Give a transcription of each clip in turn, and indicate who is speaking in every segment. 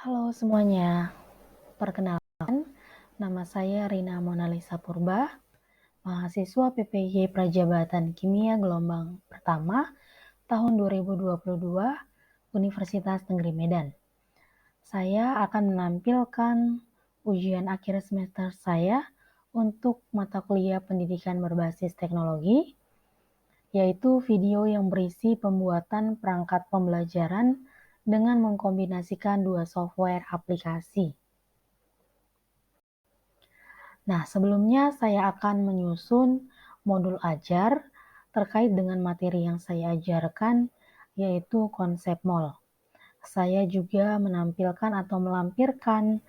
Speaker 1: Halo semuanya, perkenalkan nama saya Rina Monalisa Purba, mahasiswa PPY Prajabatan Kimia gelombang pertama tahun 2022 Universitas Negeri Medan. Saya akan menampilkan ujian akhir semester saya untuk mata kuliah pendidikan berbasis teknologi, yaitu video yang berisi pembuatan perangkat pembelajaran dengan mengkombinasikan dua software aplikasi. Nah, sebelumnya saya akan menyusun modul ajar terkait dengan materi yang saya ajarkan, yaitu konsep mall. Saya juga menampilkan atau melampirkan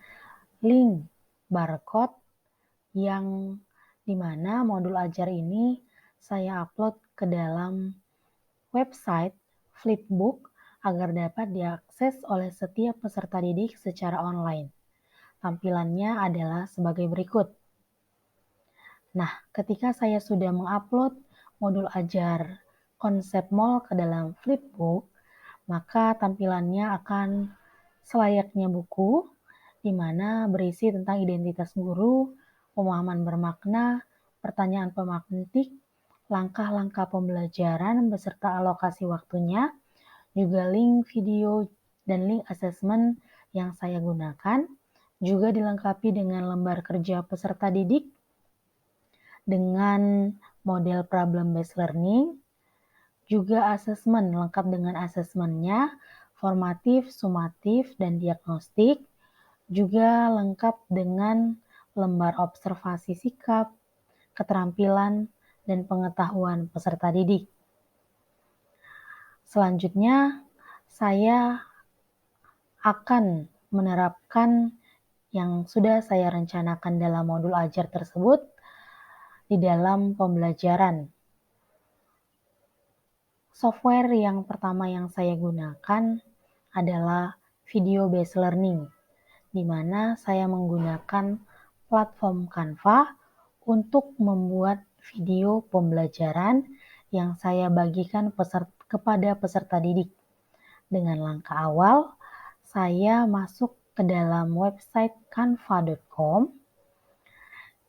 Speaker 1: link barcode yang dimana modul ajar ini saya upload ke dalam website Flipbook agar dapat diakses oleh setiap peserta didik secara online. Tampilannya adalah sebagai berikut. Nah, ketika saya sudah mengupload modul ajar konsep mall ke dalam Flipbook, maka tampilannya akan selayaknya buku, di mana berisi tentang identitas guru, pemahaman bermakna, pertanyaan pemantik, langkah-langkah pembelajaran beserta alokasi waktunya, juga link video dan link assessment yang saya gunakan, juga dilengkapi dengan lembar kerja peserta didik, dengan model problem based learning, juga asesmen lengkap dengan asesmennya, formatif, sumatif, dan diagnostik, juga lengkap dengan lembar observasi sikap, keterampilan, dan pengetahuan peserta didik. Selanjutnya, saya akan menerapkan yang sudah saya rencanakan dalam modul ajar tersebut di dalam pembelajaran. Software yang pertama yang saya gunakan adalah video based learning, di mana saya menggunakan platform Canva untuk membuat video pembelajaran yang saya bagikan kepada peserta didik. Dengan langkah awal, saya masuk ke dalam website canva.com.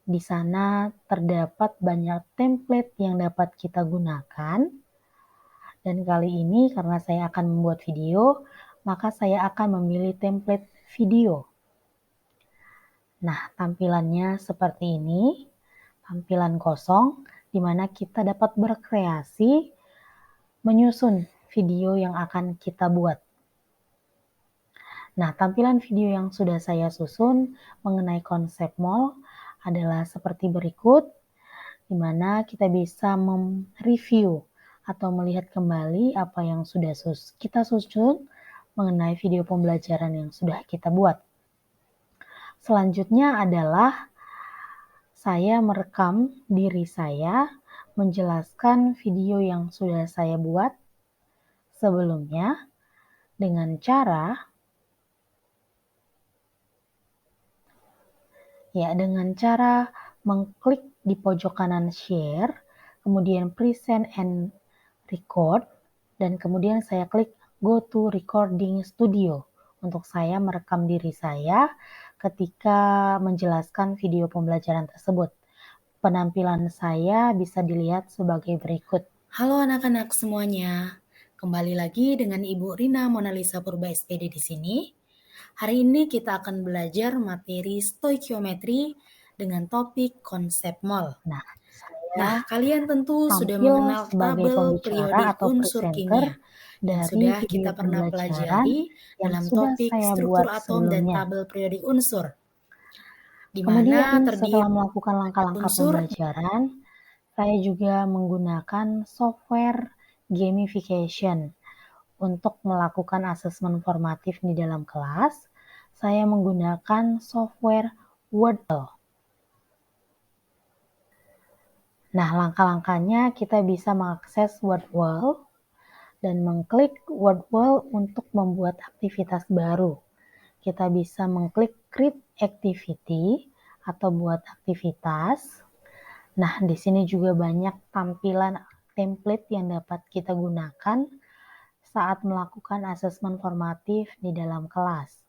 Speaker 1: Di sana terdapat banyak template yang dapat kita gunakan. Dan kali ini karena saya akan membuat video, maka saya akan memilih template video. Nah, tampilannya seperti ini, tampilan kosong, di mana kita dapat berkreasi, menyusun video yang akan kita buat. Nah, tampilan video yang sudah saya susun mengenai konsep mall adalah seperti berikut, di mana kita bisa mereview atau melihat kembali apa yang sudah kita susun mengenai video pembelajaran yang sudah kita buat. Selanjutnya adalah saya merekam diri saya menjelaskan video yang sudah saya buat sebelumnya dengan cara mengklik di pojok kanan share, kemudian present and record, dan kemudian saya klik go to recording studio untuk saya merekam diri saya ketika menjelaskan video pembelajaran tersebut. Penampilan saya bisa dilihat sebagai berikut.
Speaker 2: Halo anak-anak semuanya, kembali lagi dengan Ibu Rina Monalisa Purba SPD di sini. Hari ini kita akan belajar materi stoikiometri dengan topik konsep mol. Nah, kalian tentu sudah mengenal
Speaker 1: sebagai
Speaker 2: tabel
Speaker 1: pembicara
Speaker 2: periodik
Speaker 1: atau
Speaker 2: unsur kimia yang
Speaker 1: dari
Speaker 2: sudah
Speaker 1: video
Speaker 2: kita pernah
Speaker 1: pembelajaran
Speaker 2: pelajari
Speaker 1: yang
Speaker 2: dalam
Speaker 1: sudah
Speaker 2: topik
Speaker 1: saya
Speaker 2: struktur
Speaker 1: buat
Speaker 2: atom dan
Speaker 1: sebelumnya.
Speaker 2: tabel periodik unsur, di mana
Speaker 1: Kemudian
Speaker 2: terdiri
Speaker 1: setelah melakukan langkah-langkah
Speaker 2: unsur.
Speaker 1: pembelajaran, saya juga menggunakan software gamification untuk melakukan asesmen formatif di dalam kelas. Saya menggunakan software Wordle. Nah, langkah-langkahnya kita bisa mengakses Wordle dan mengklik Wordle untuk membuat aktivitas baru. Kita bisa mengklik Create Activity atau buat aktivitas. Nah, di sini juga banyak tampilan template yang dapat kita gunakan saat melakukan asesmen formatif di dalam kelas.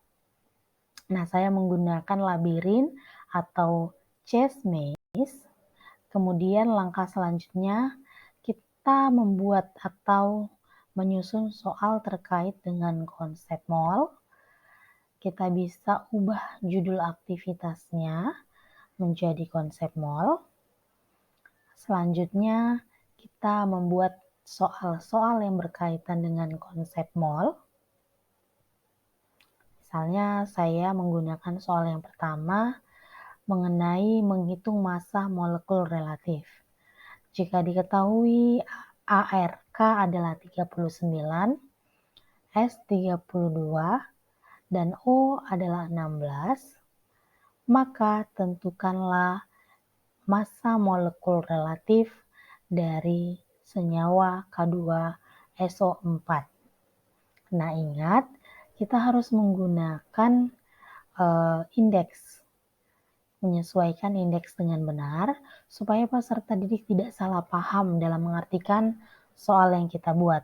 Speaker 1: Nah, saya menggunakan labirin atau chess maze. Kemudian langkah selanjutnya kita membuat atau menyusun soal terkait dengan konsep mall. Kita bisa ubah judul aktivitasnya menjadi konsep mall. Selanjutnya, kita membuat soal-soal yang berkaitan dengan konsep mall. Misalnya, saya menggunakan soal yang pertama mengenai menghitung massa molekul relatif. Jika diketahui ARK adalah 39, S 32, dan O adalah 16, maka tentukanlah massa molekul relatif dari senyawa K2SO4. Nah, ingat, kita harus menggunakan indeks, menyesuaikan indeks dengan benar, supaya peserta didik tidak salah paham dalam mengartikan soal yang kita buat.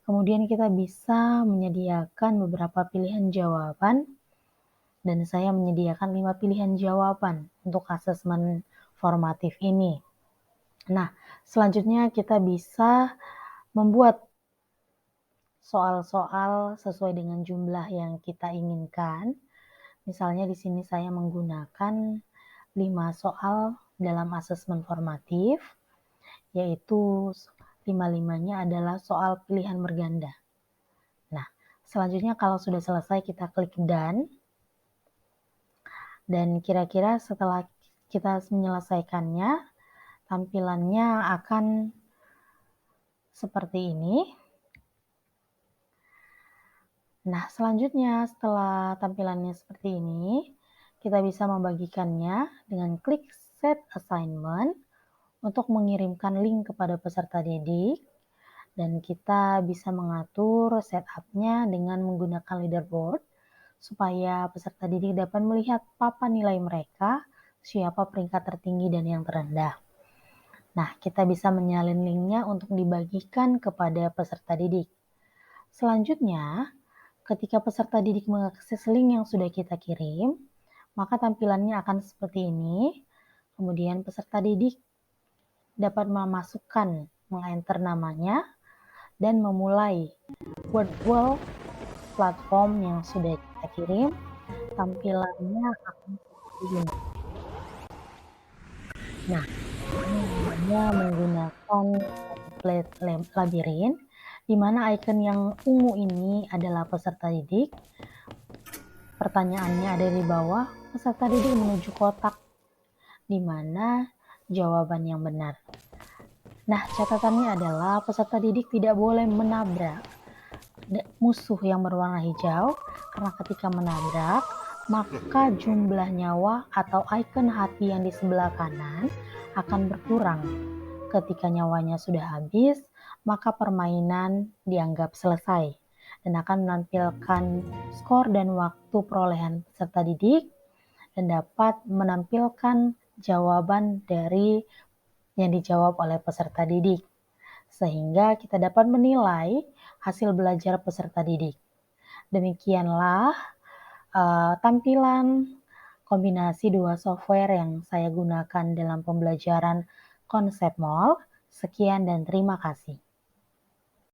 Speaker 1: Kemudian kita bisa menyediakan beberapa pilihan jawaban, dan saya menyediakan 5 pilihan jawaban untuk asesmen formatif ini. Nah, selanjutnya kita bisa membuat soal-soal sesuai dengan jumlah yang kita inginkan. Misalnya di sini saya menggunakan 5 soal dalam asesmen formatif, yaitu 5-5-nya adalah soal pilihan berganda. Nah, selanjutnya kalau sudah selesai kita klik done. Dan kira-kira setelah kita menyelesaikannya, tampilannya akan seperti ini. Nah, selanjutnya setelah tampilannya seperti ini, kita bisa membagikannya dengan klik Set Assignment untuk mengirimkan link kepada peserta didik, dan kita bisa mengatur setup-nya dengan menggunakan leaderboard supaya peserta didik dapat melihat papan nilai mereka, siapa peringkat tertinggi dan yang terendah. Nah, kita bisa menyalin linknya untuk dibagikan kepada peserta didik. Selanjutnya, ketika peserta didik mengakses link yang sudah kita kirim, maka tampilannya akan seperti ini. Kemudian peserta didik dapat memasukkan, meng-enter namanya, dan memulai Wordwall platform yang sudah kita kirim. Tampilannya akan seperti ini. Nah, ini namanya menggunakan template labirin, di mana icon yang ungu ini adalah peserta didik. Pertanyaannya ada di bawah, peserta didik menuju kotak di mana jawaban yang benar. Nah, catatannya adalah peserta didik tidak boleh menabrak musuh yang berwarna hijau, karena ketika menabrak, maka jumlah nyawa atau icon hati yang di sebelah kanan akan berkurang. Ketika nyawanya sudah habis, maka permainan dianggap selesai dan akan menampilkan skor dan waktu perolehan peserta didik, dan dapat menampilkan jawaban dari yang dijawab oleh peserta didik, sehingga kita dapat menilai hasil belajar peserta didik. Demikianlah tampilan kombinasi dua software yang saya gunakan dalam pembelajaran konsep mall. Sekian dan terima kasih.